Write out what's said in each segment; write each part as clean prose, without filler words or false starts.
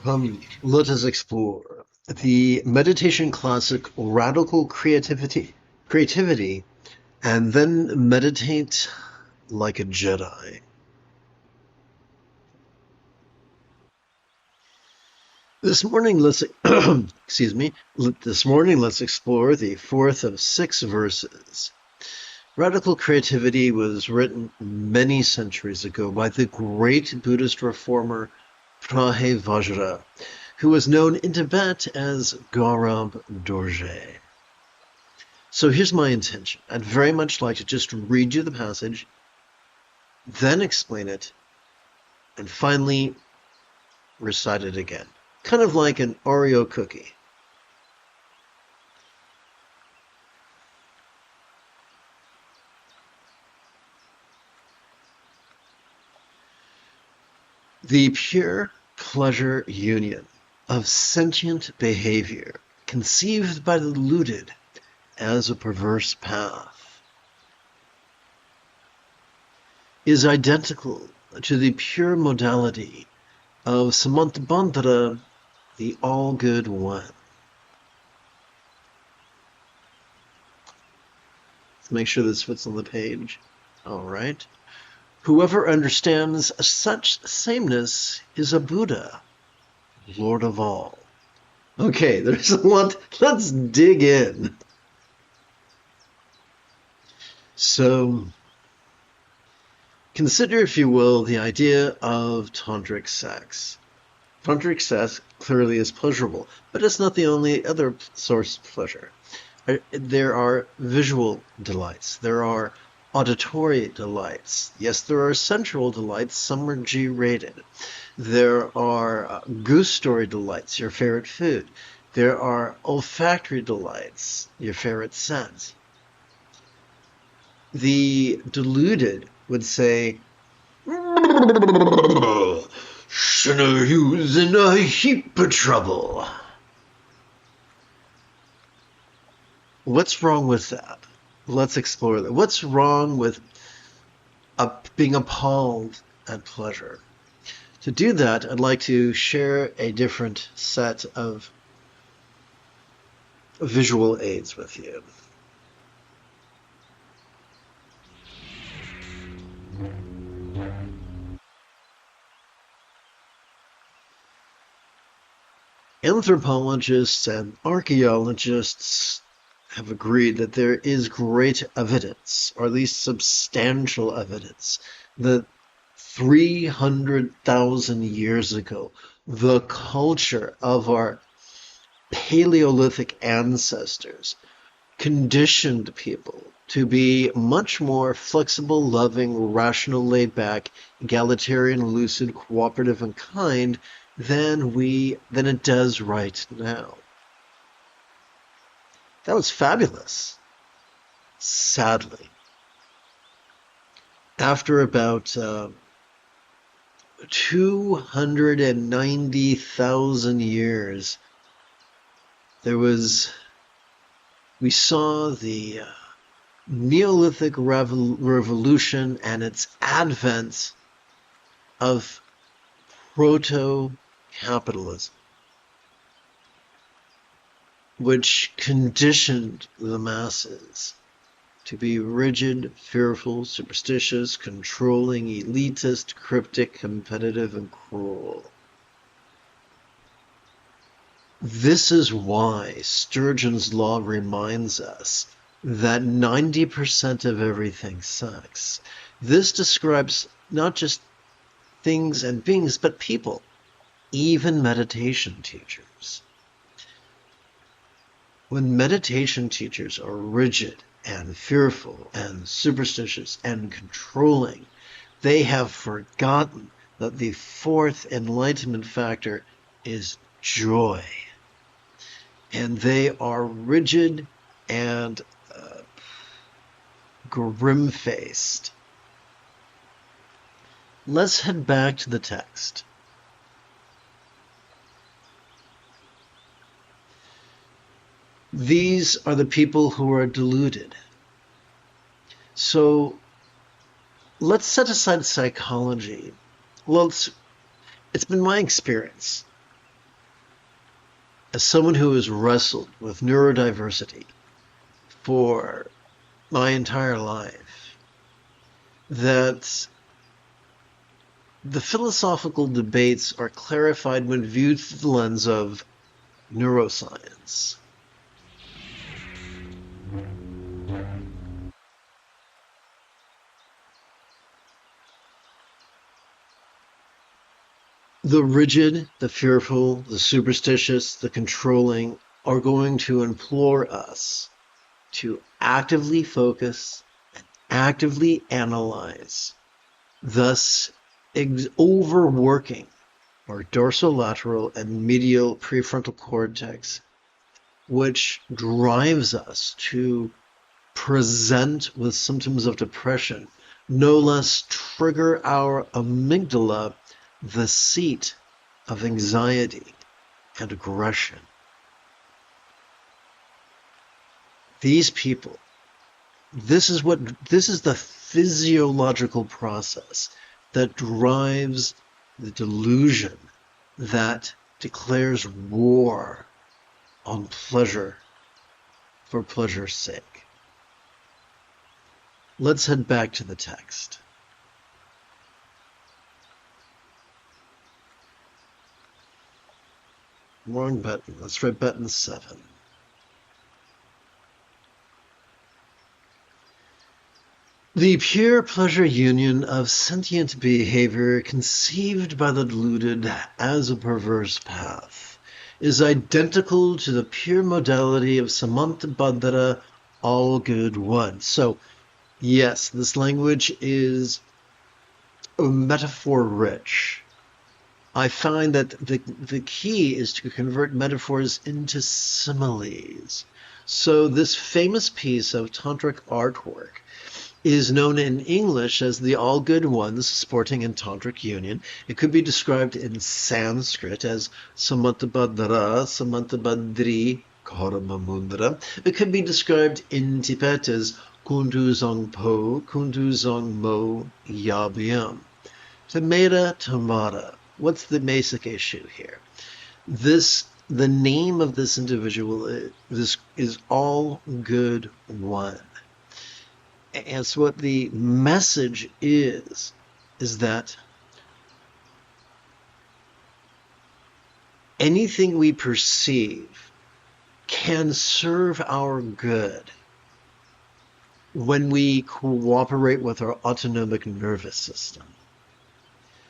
Let us explore the meditation classic radical creativity, and then meditate like a Jedi. This morning, let's excuse me. This morning, let's explore the fourth of 6 verses. Radical creativity was written many centuries ago by the great Buddhist reformer Vajra, who was known in Tibet as Gaurab Dorje. So here's my intention. I'd very much like to just read you the passage, then explain it, and finally recite it again. Kind of like an Oreo cookie. The pure pleasure union of sentient behavior, conceived by the deluded as a perverse path, is identical to the pure modality of Samantabhadra, the all-good one. Let's make sure this fits on the page. All right. Whoever understands such sameness is a Buddha, Lord of all. Okay, there's a lot. Let's dig in. So, consider, if you will, the idea of tantric sex. Tantric sex clearly is pleasurable, but it's not the only other source of pleasure. There are visual delights. There are auditory delights. Yes, there are sensual delights. Some are G-rated. There are gustatory delights, your favorite food. There are olfactory delights, your favorite scent. The deluded would say, "Sinner's in a heap of trouble." What's wrong with that? Let's explore that. What's wrong with being appalled at pleasure? To do that, I'd like to share a different set of visual aids with you. Anthropologists and archaeologists have agreed that there is great evidence, or at least substantial evidence, that 300,000 years ago, the culture of our Paleolithic ancestors conditioned people to be much more flexible, loving, rational, laid-back, egalitarian, lucid, cooperative, and kind than it does right now. That was fabulous. Sadly, after about 290,000 years, we saw the Neolithic revolution and its advent of proto-capitalism, which conditioned the masses to be rigid, fearful, superstitious, controlling, elitist, cryptic, competitive, and cruel. This is why Sturgeon's law reminds us that 90% of everything sucks. This describes not just things and beings, but people, even meditation teachers. When meditation teachers are rigid and fearful and superstitious and controlling, they have forgotten that the fourth enlightenment factor is joy. And they are rigid and grim-faced. Let's head back to the text. These are the people who are deluded. So let's set aside psychology. Well, it's been my experience as someone who has wrestled with neurodiversity for my entire life, that the philosophical debates are clarified when viewed through the lens of neuroscience. The rigid, the fearful, the superstitious, the controlling are going to implore us to actively focus and actively analyze, thus overworking our dorsolateral and medial prefrontal cortex, which drives us to present with symptoms of depression, no less trigger our amygdala, the seat of anxiety and aggression. These people, this is the physiological process that drives the delusion that declares war on pleasure for pleasure's sake. Let's head back to the text. Wrong button. Let's try button 7. The pure pleasure union of sentient behavior conceived by the deluded as a perverse path is identical to the pure modality of Samantabhadra, all good one. So, yes, this language is metaphor rich. I find that the key is to convert metaphors into similes. So this famous piece of tantric artwork is known in English as the All Good Ones Sporting and Tantric Union. It could be described in Sanskrit as Samantabhadra, Samantabhadri, Karamamundra. It could be described in Tibet as Kundu Zong Po, Kundu Zong Mo, Yabyam. Tamara Tamara. What's the basic issue here? The name of this individual is All Good One. And so what the message is that anything we perceive can serve our good when we cooperate with our autonomic nervous system.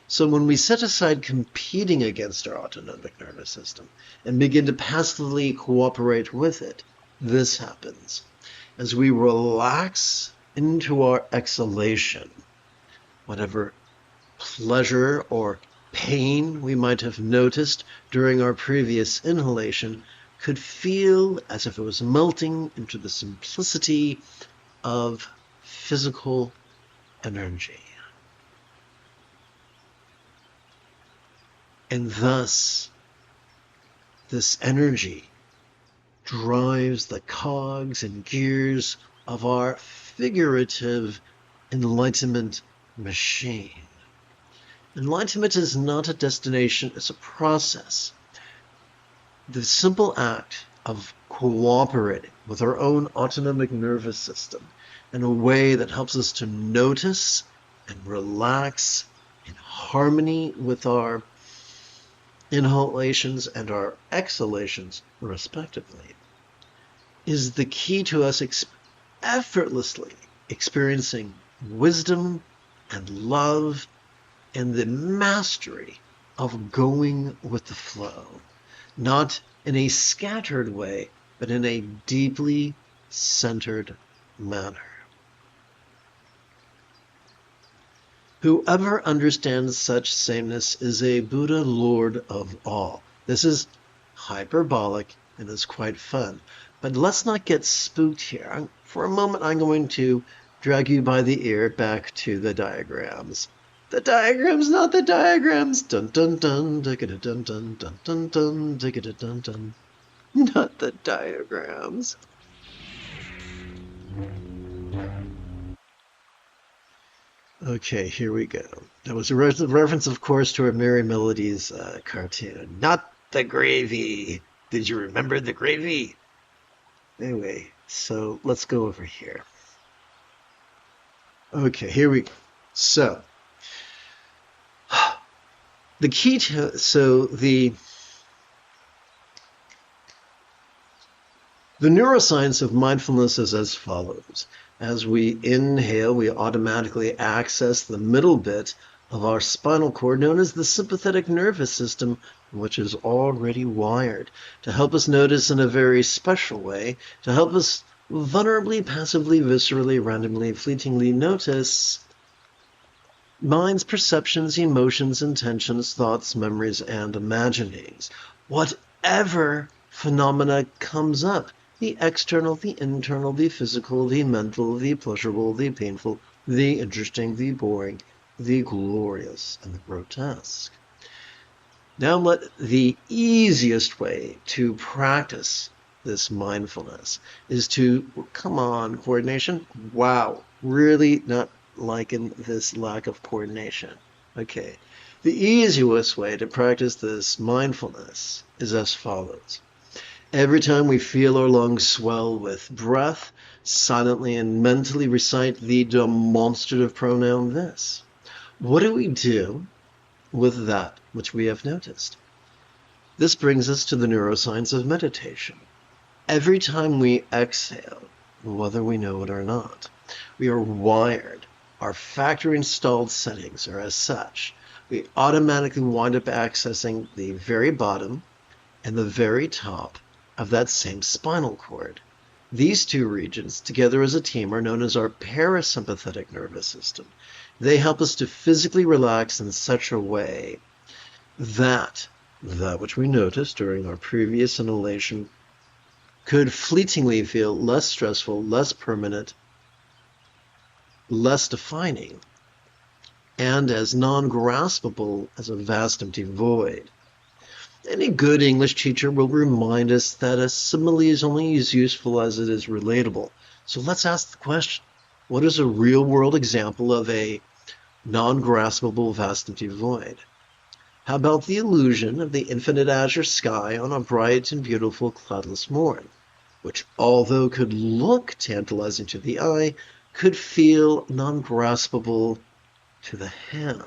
So when we set aside competing against our autonomic nervous system and begin to passively cooperate with it, this happens. As we relax into our exhalation, whatever pleasure or pain we might have noticed during our previous inhalation could feel as if it was melting into the simplicity of physical energy. And thus, this energy drives the cogs and gears of our figurative enlightenment machine. Enlightenment is not a destination, it's a process. The simple act of cooperating with our own autonomic nervous system in a way that helps us to notice and relax in harmony with our inhalations and our exhalations, respectively, is the key to us effortlessly experiencing wisdom and love and the mastery of going with the flow, not in a scattered way, but in a deeply centered manner. Whoever understands such sameness is a Buddha Lord of all. This is hyperbolic and is quite fun. But let's not get spooked here. For a moment, I'm going to drag you by the ear back to the diagrams. The diagrams, not the diagrams. Dun dun dun, digga dun dun dun dun dun, digga dun dun. Not the diagrams. Okay, here we go. That was a reference, of course, to a Merry Melodies cartoon. Not the gravy. Did you remember the gravy? Anyway, so let's go over here. Okay, here we go. So, the key to, the neuroscience of mindfulness is as follows. As we inhale, we automatically access the middle bit of our spinal cord known as the sympathetic nervous system, which is already wired to help us notice in a very special way, to help us vulnerably, passively, viscerally, randomly, fleetingly notice mind's perceptions, emotions, intentions, thoughts, memories, and imaginings. Whatever phenomena comes up, the external, the internal, the physical, the mental, the pleasurable, the painful, the interesting, the boring, the glorious, and the grotesque. Now the easiest way to practice this mindfulness is to, come on, coordination? Wow, really not liking this lack of coordination. Okay, the easiest way to practice this mindfulness is as follows. Every time we feel our lungs swell with breath, silently and mentally recite the demonstrative pronoun this. What do we do with that which we have noticed? This brings us to the neuroscience of meditation. Every time we exhale, whether we know it or not, we are wired. Our factory installed settings are as such. We automatically wind up accessing the very bottom and the very top of that same spinal cord. These two regions, together as a team, are known as our parasympathetic nervous system. They help us to physically relax in such a way that which we noticed during our previous inhalation could fleetingly feel less stressful, less permanent, less defining, and as non-graspable as a vast empty void. Any good English teacher will remind us that a simile is only as useful as it is relatable. So let's ask the question, what is a real-world example of a non-graspable vast empty void? How about the illusion of the infinite azure sky on a bright and beautiful cloudless morn, which, although could look tantalizing to the eye, could feel non-graspable to the hand?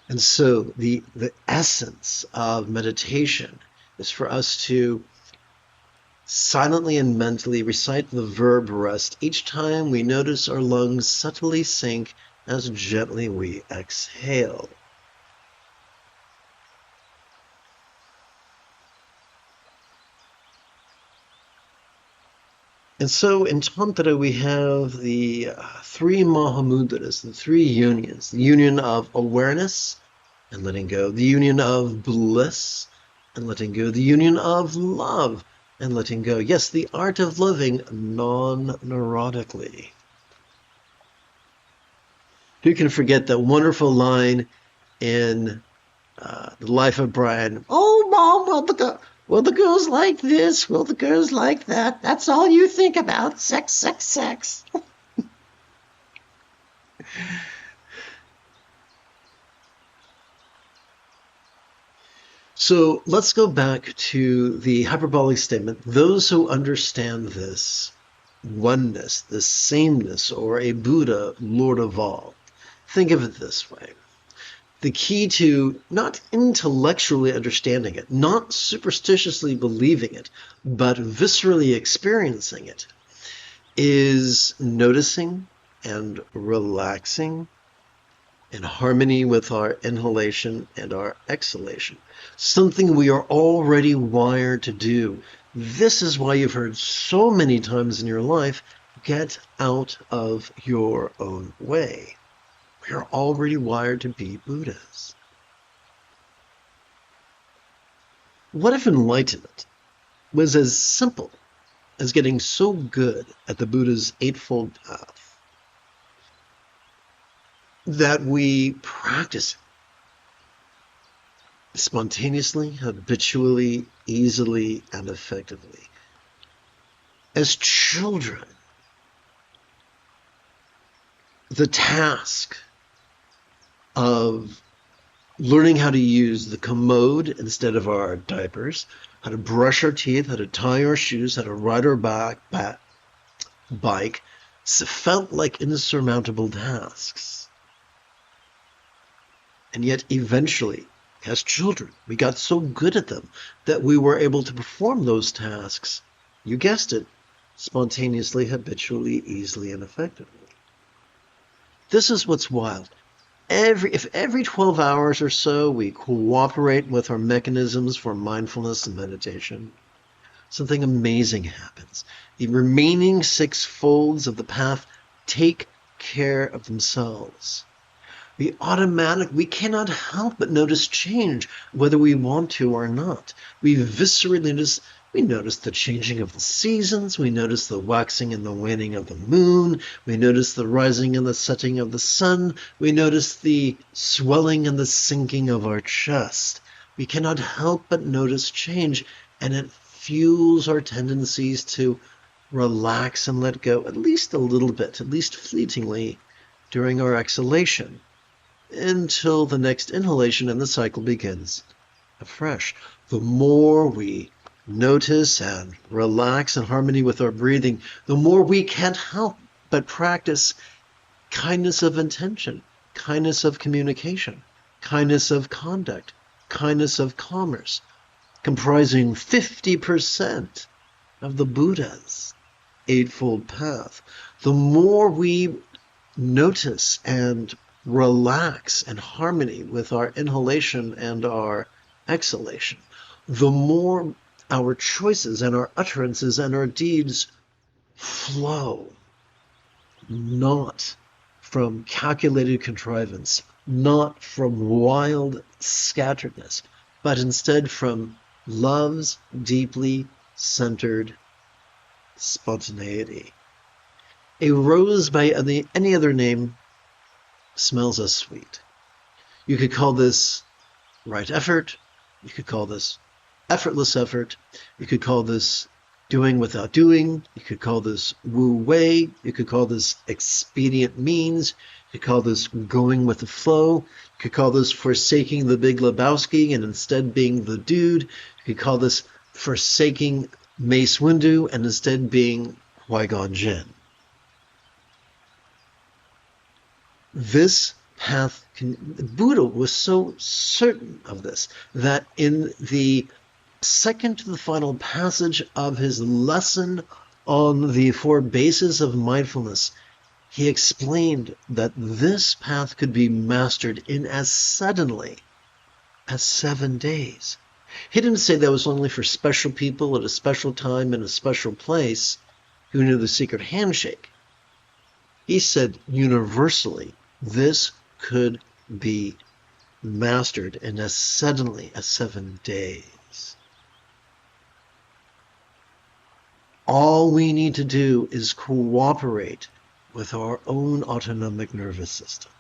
And so the essence of meditation is for us to silently and mentally recite the verb rest each time we notice our lungs subtly sink as gently we exhale. And so in Tantra we have the three Mahamudras, the three unions, the union of awareness and letting go, the union of bliss and letting go, the union of love and letting go. Yes, the art of loving non-neurotically. Who can forget that wonderful line in The Life of Brian? Oh, Mom, will the girls like this? Will the girls like that? That's all you think about. Sex, sex, sex. So let's go back to the hyperbolic statement. Those who understand this oneness, this sameness, or a Buddha, Lord of all, think of it this way. The key to not intellectually understanding it, not superstitiously believing it, but viscerally experiencing it, is noticing and relaxing in harmony with our inhalation and our exhalation, something we are already wired to do. This is why you've heard so many times in your life, get out of your own way. We are already wired to be Buddhas. What if enlightenment was as simple as getting so good at the Buddha's Eightfold Path that we practice it spontaneously, habitually, easily, and effectively? As children, the task of learning how to use the commode instead of our diapers, how to brush our teeth, how to tie our shoes, how to ride our bike, felt like insurmountable tasks. And yet eventually, as children, we got so good at them that we were able to perform those tasks, you guessed it, spontaneously, habitually, easily, and effectively. This is what's wild. If every 12 hours or so we cooperate with our mechanisms for mindfulness and meditation, something amazing happens. The remaining 6 folds of the path take care of themselves. We cannot help but notice change, whether we want to or not. We notice the changing of the seasons, we notice the waxing and the waning of the moon, we notice the rising and the setting of the sun, we notice the swelling and the sinking of our chest. We cannot help but notice change, and it fuels our tendencies to relax and let go at least a little bit, at least fleetingly, during our exhalation, until the next inhalation and the cycle begins afresh. The more we notice and relax in harmony with our breathing, the more we can't help but practice kindness of intention, kindness of communication, kindness of conduct, kindness of commerce, comprising 50% of the Buddha's Eightfold Path. The more we notice and relax in harmony with our inhalation and our exhalation, the more our choices and our utterances and our deeds flow, not from calculated contrivance, not from wild scatteredness, but instead from love's deeply centered spontaneity. A rose by any other name smells as sweet. You could call this right effort. You could call this effortless effort. You could call this doing without doing. You could call this wu wei. You could call this expedient means. You could call this going with the flow. You could call this forsaking the Big Lebowski and instead being the dude. You could call this forsaking Mace Windu and instead being Qui-Gon Jinn. This path, Buddha was so certain of this that in the second to the final passage of his lesson on the 4 bases of mindfulness, he explained that this path could be mastered in as suddenly as 7 days. He didn't say that was only for special people at a special time in a special place who knew the secret handshake. He said universally, this could be mastered in as suddenly as 7 days. All we need to do is cooperate with our own autonomic nervous system.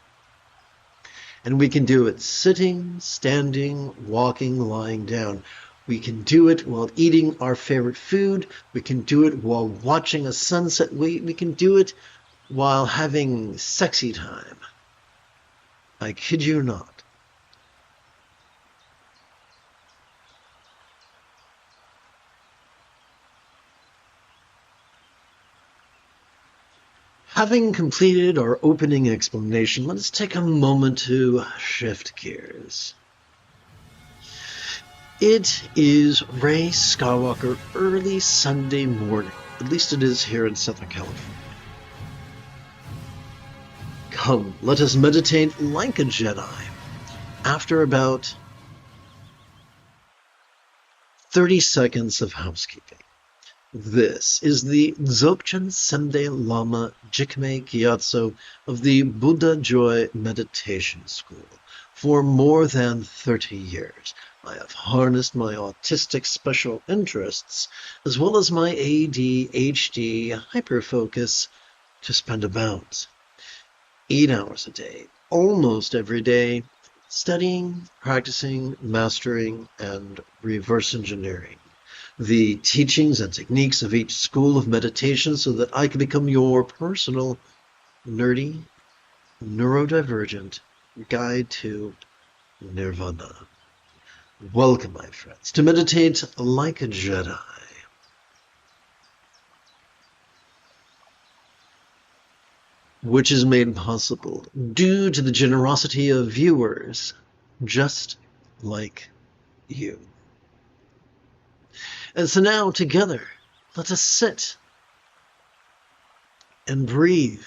And we can do it sitting, standing, walking, lying down. We can do it while eating our favorite food. We can do it while watching a sunset. We can do it while having sexy time. I kid you not. Having completed our opening explanation, let's take a moment to shift gears. It is Rey Skywalker early Sunday morning. At least it is here in Southern California. Come, let us meditate like a Jedi. After about 30 seconds of housekeeping. This is the Dzogchen Sende Lama Jigme Gyatso of the Buddha Joy Meditation School. For more than 30 years, I have harnessed my autistic special interests as well as my ADHD hyperfocus to spend about 8 hours a day, almost every day, studying, practicing, mastering, and reverse engineering the teachings and techniques of each school of meditation so that I can become your personal, nerdy, neurodivergent guide to nirvana. Welcome, my friends, to meditate like a Jedi. Which is made possible due to the generosity of viewers just like you. And so now, together, let us sit and breathe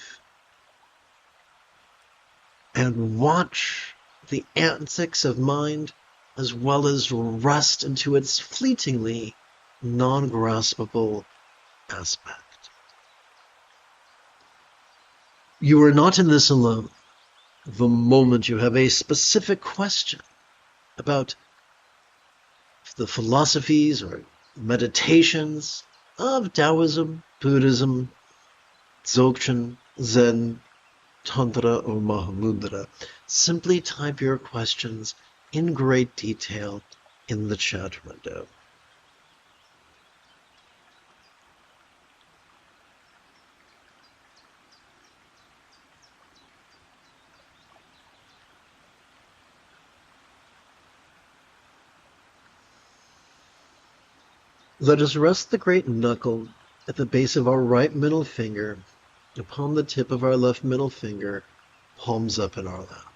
and watch the antics of mind as well as rest into its fleetingly non-graspable aspect. You are not in this alone. The moment you have a specific question about the philosophies or meditations of Taoism, Buddhism, Dzogchen, Zen, Tantra, or Mahamudra, simply type your questions in great detail in the chat window. Let us rest the great knuckle at the base of our right middle finger upon the tip of our left middle finger, palms up in our lap.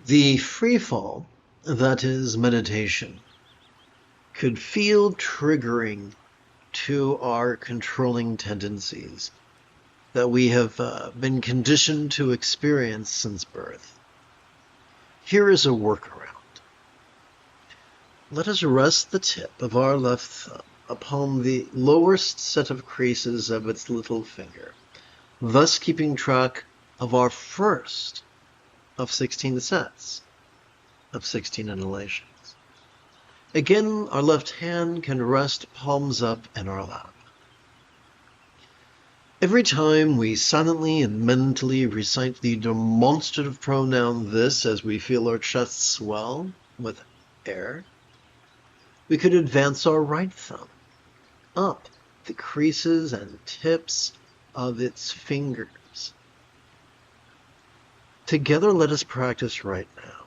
The free fall, that is meditation, could feel triggering to our controlling tendencies that we have been conditioned to experience since birth. Here is a workaround. Let us rest the tip of our left thumb upon the lowest set of creases of its little finger, thus keeping track of our first of 16 sets of 16 inhalations. Again, our left hand can rest palms up in our lap. Every time we silently and mentally recite the demonstrative pronoun this as we feel our chest swell with air, we could advance our right thumb up the creases and tips of its fingers. Together, let us practice right now.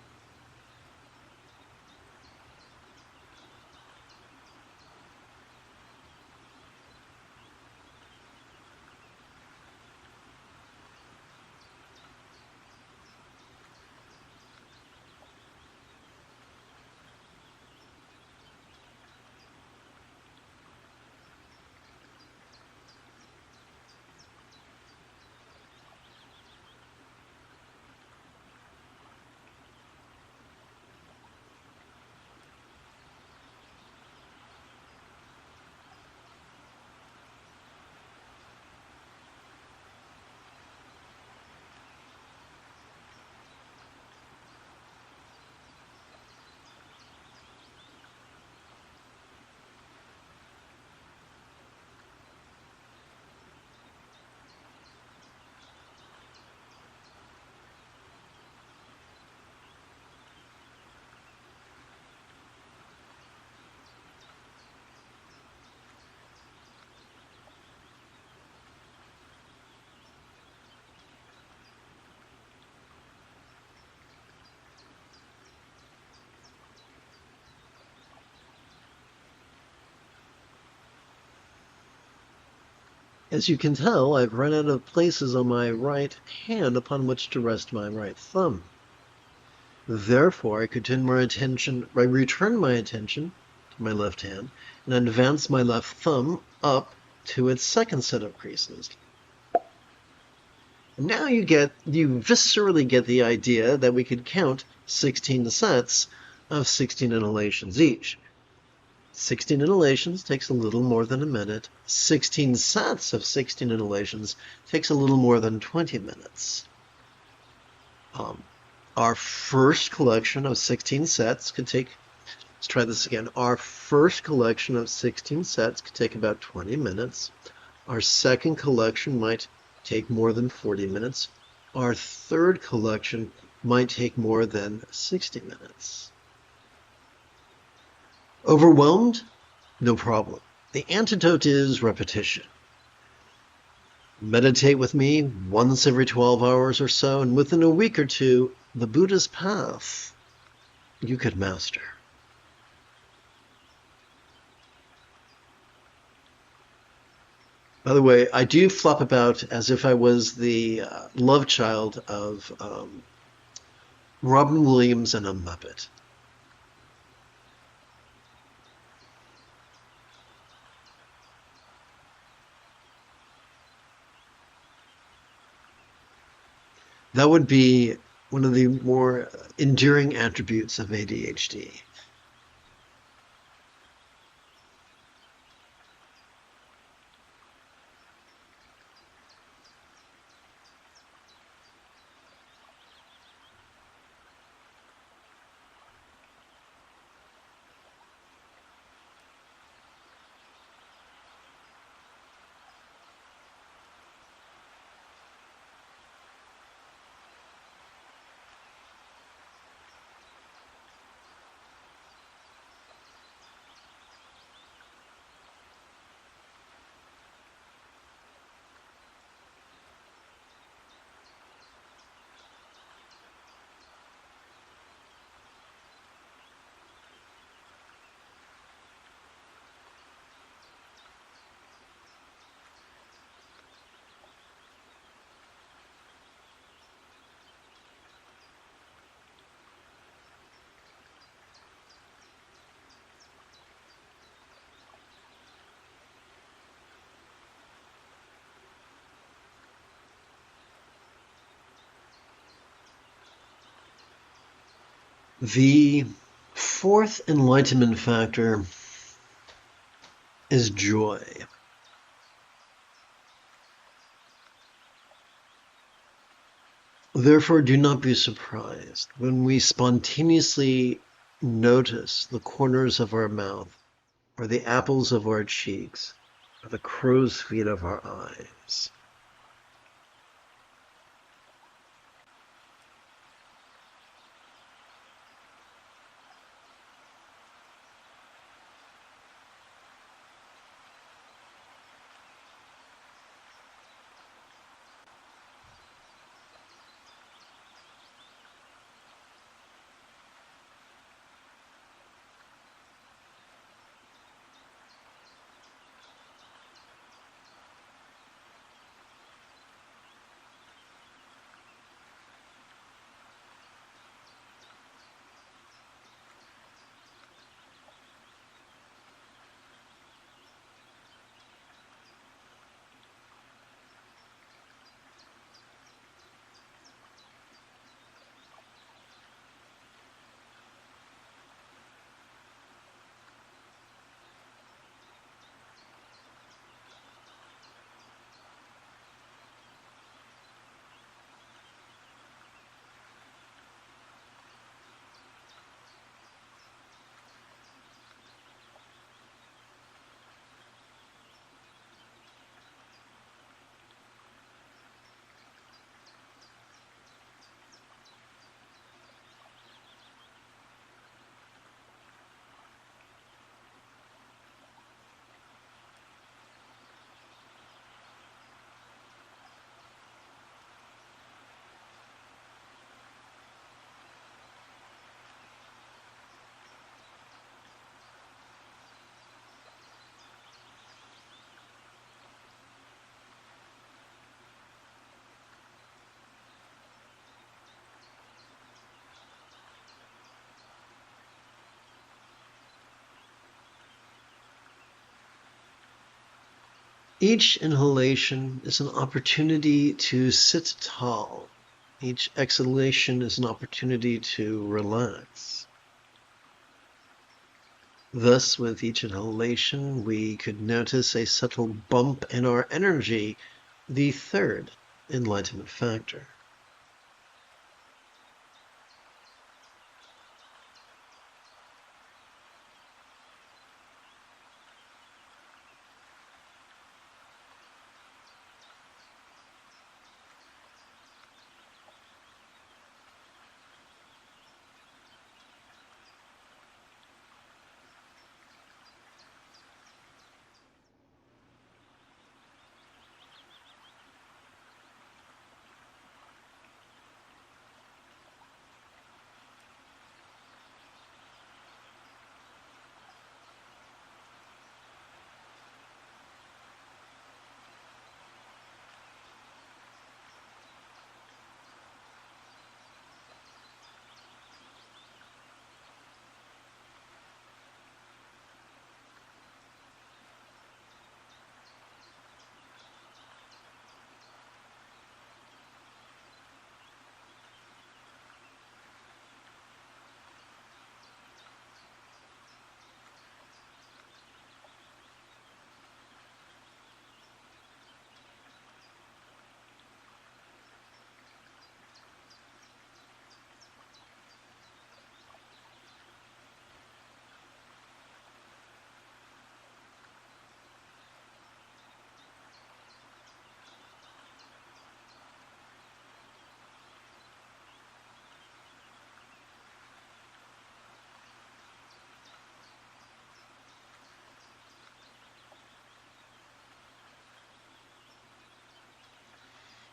As you can tell, I've run out of places on my right hand upon which to rest my right thumb. Therefore, I return my attention to my left hand and advance my left thumb up to its second set of creases. And now you viscerally get the idea that we could count 16 sets of 16 inhalations each. 16 inhalations takes a little more than a minute. 16 sets of 16 inhalations takes a little more than 20 minutes. Our first collection of 16 sets could take, let's try this again. Our first collection of 16 sets could take about 20 minutes. Our second collection might take more than 40 minutes. Our third collection might take more than 60 minutes. Overwhelmed? No problem. The antidote is repetition. Meditate with me once every 12 hours or so, and within a week or two, the Buddhist path you could master. By the way, I do flop about as if I was the love child of Robin Williams and a Muppet. That would be one of the more enduring attributes of ADHD. The fourth enlightenment factor is joy. Therefore, do not be surprised when we spontaneously notice the corners of our mouth, or the apples of our cheeks, or the crow's feet of our eyes. Each inhalation is an opportunity to sit tall. Each exhalation is an opportunity to relax. Thus, with each inhalation, we could notice a subtle bump in our energy, the third enlightenment factor.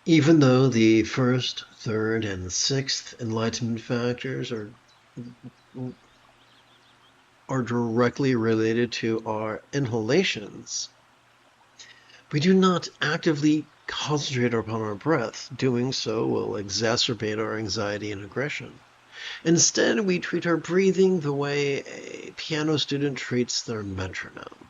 Even though the first, third, and sixth enlightenment factors are directly related to our inhalations, we do not actively concentrate upon our breath. Doing so will exacerbate our anxiety and aggression. Instead, we treat our breathing the way a piano student treats their metronome.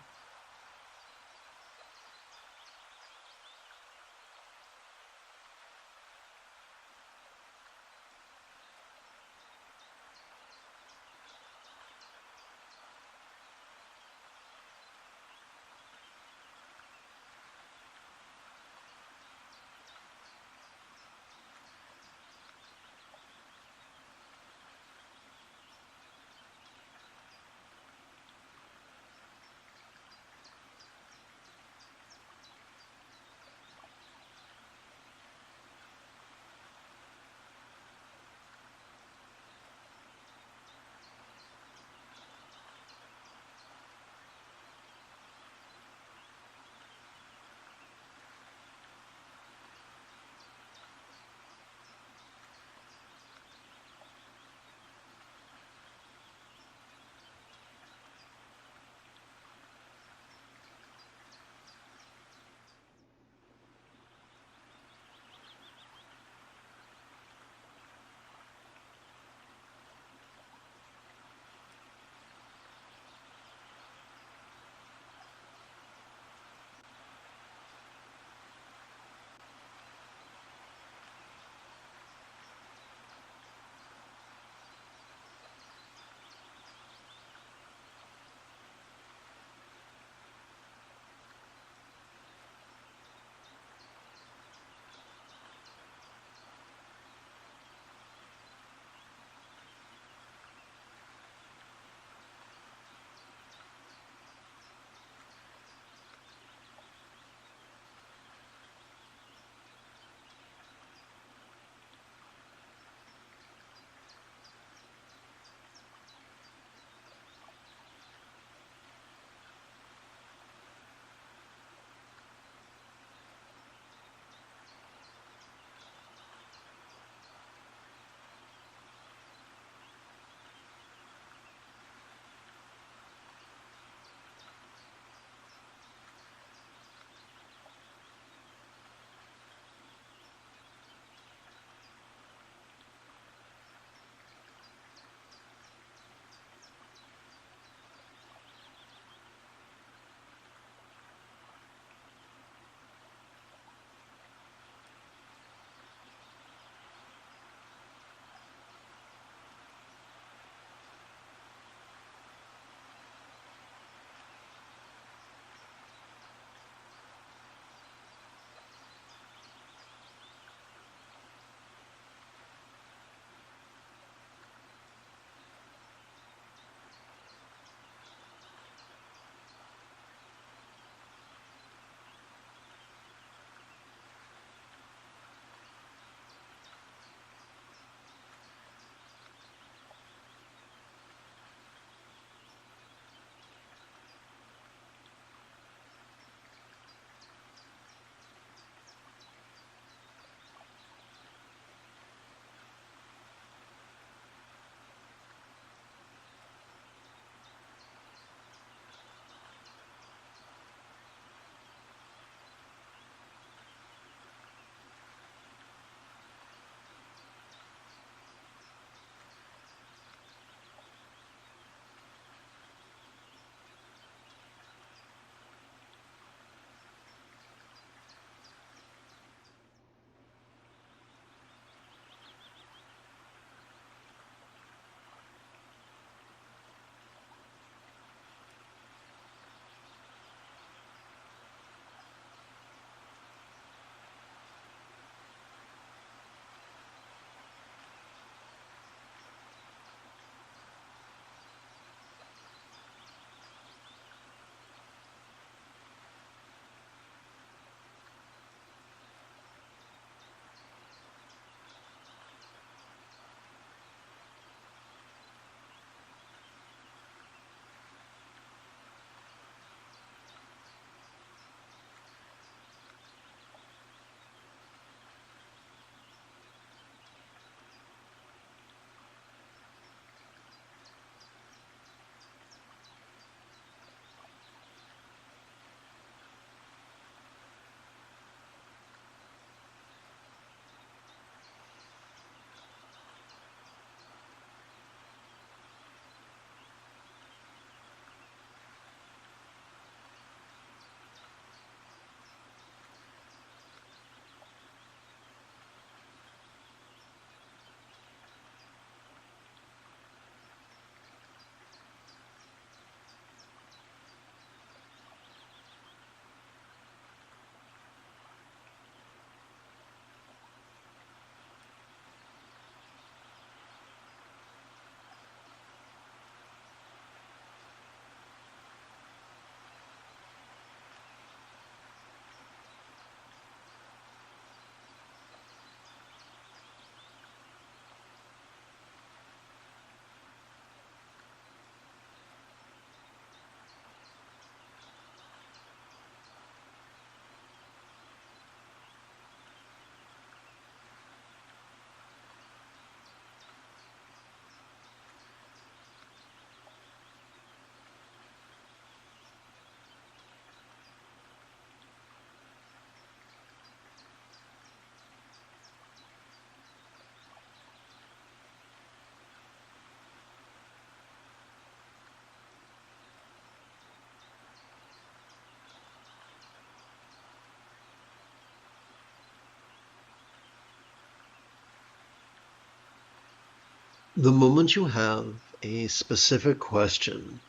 The moment you have a specific question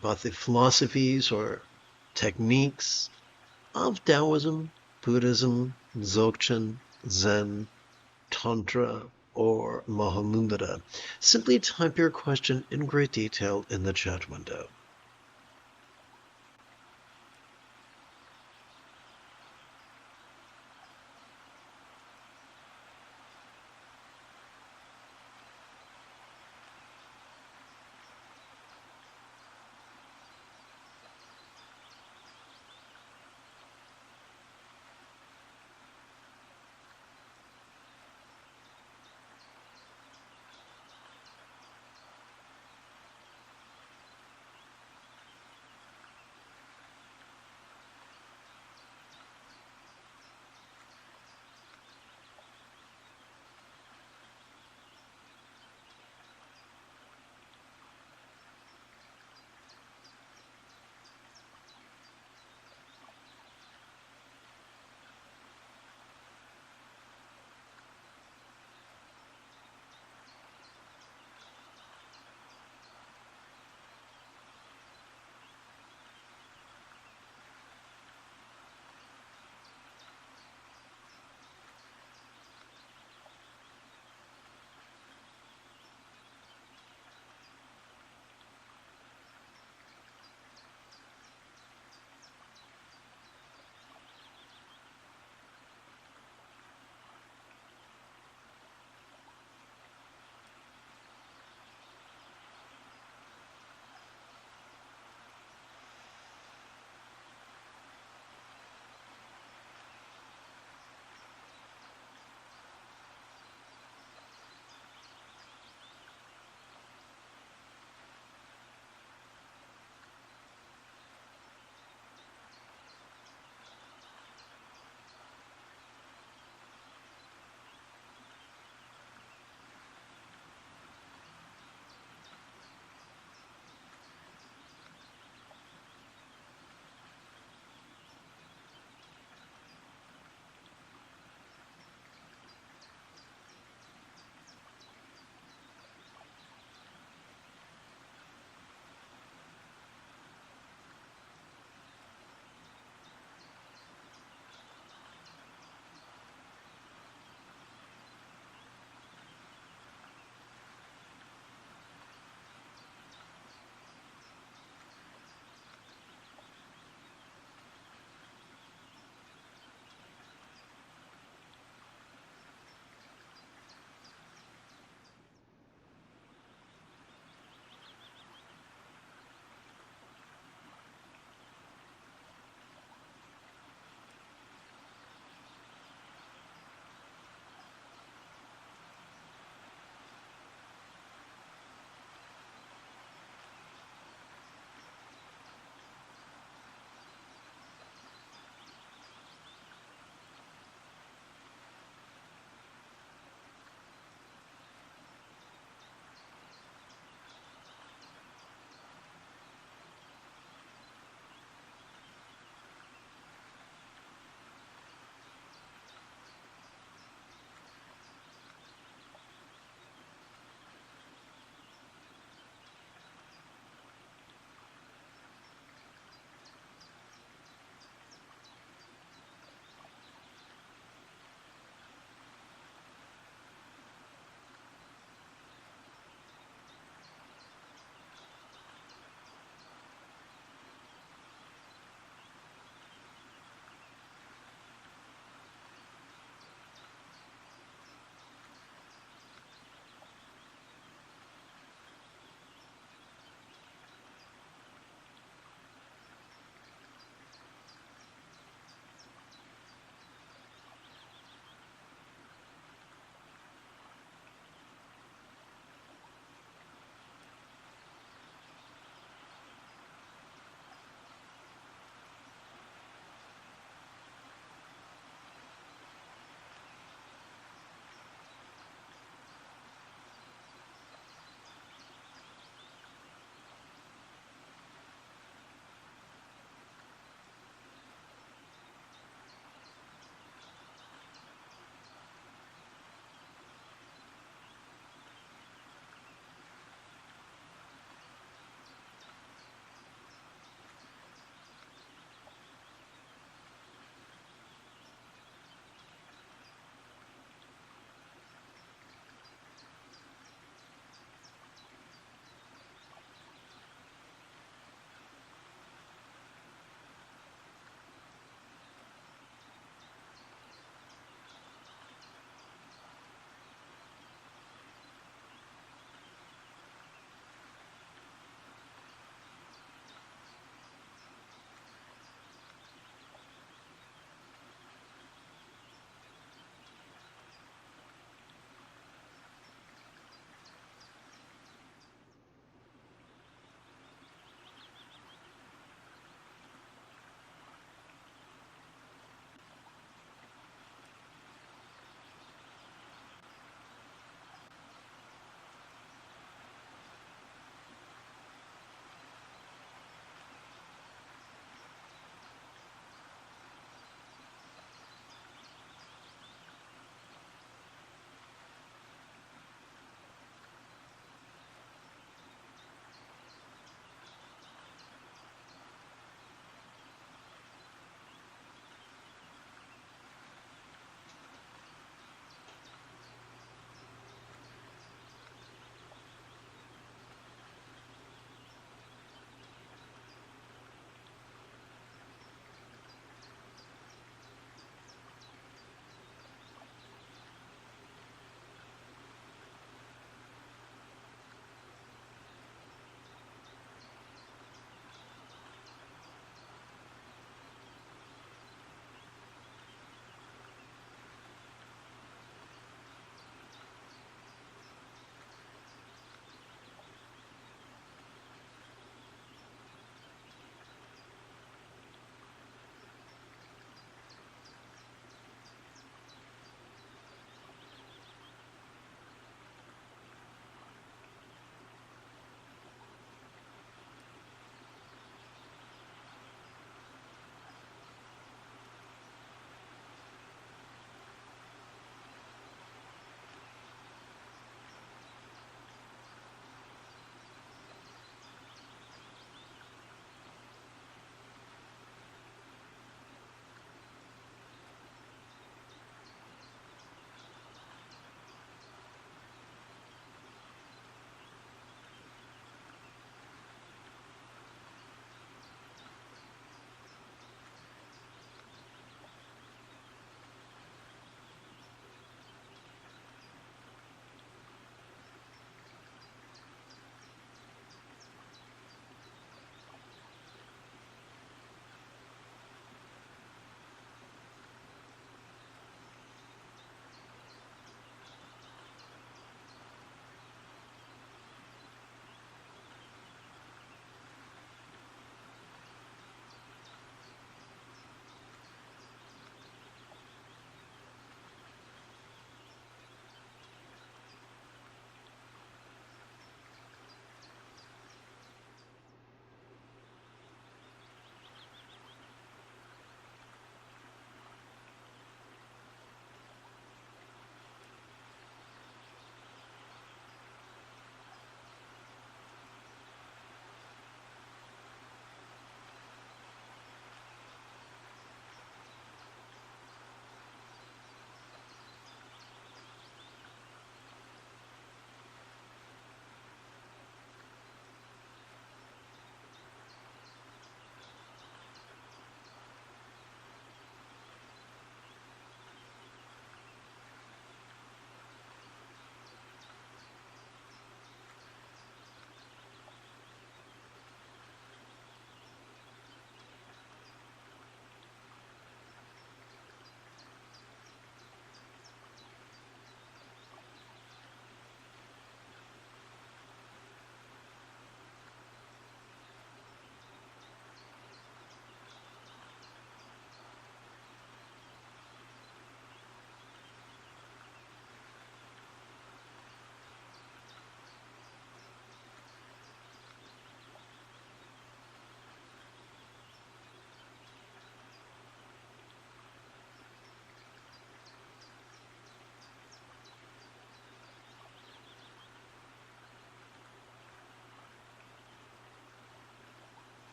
about the philosophies or techniques of Taoism, Buddhism, Dzogchen, Zen, Tantra, or Mahamudra, simply type your question in great detail in the chat window.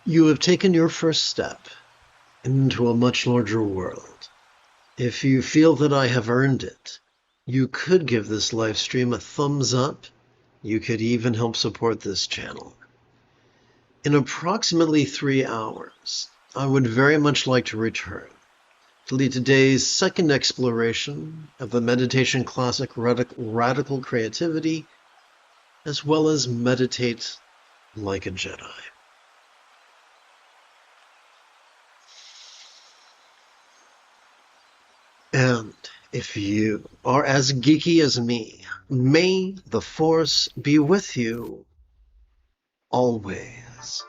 You have taken your first step into a much larger world. If you feel that I have earned it, you could give this live stream a thumbs up. You could even help support this channel. In approximately 3 hours, I would very much like to return to lead today's second exploration of the meditation classic Radical Creativity, as well as Meditate like a Jedi. And if you are as geeky as me, may the Force be with you always.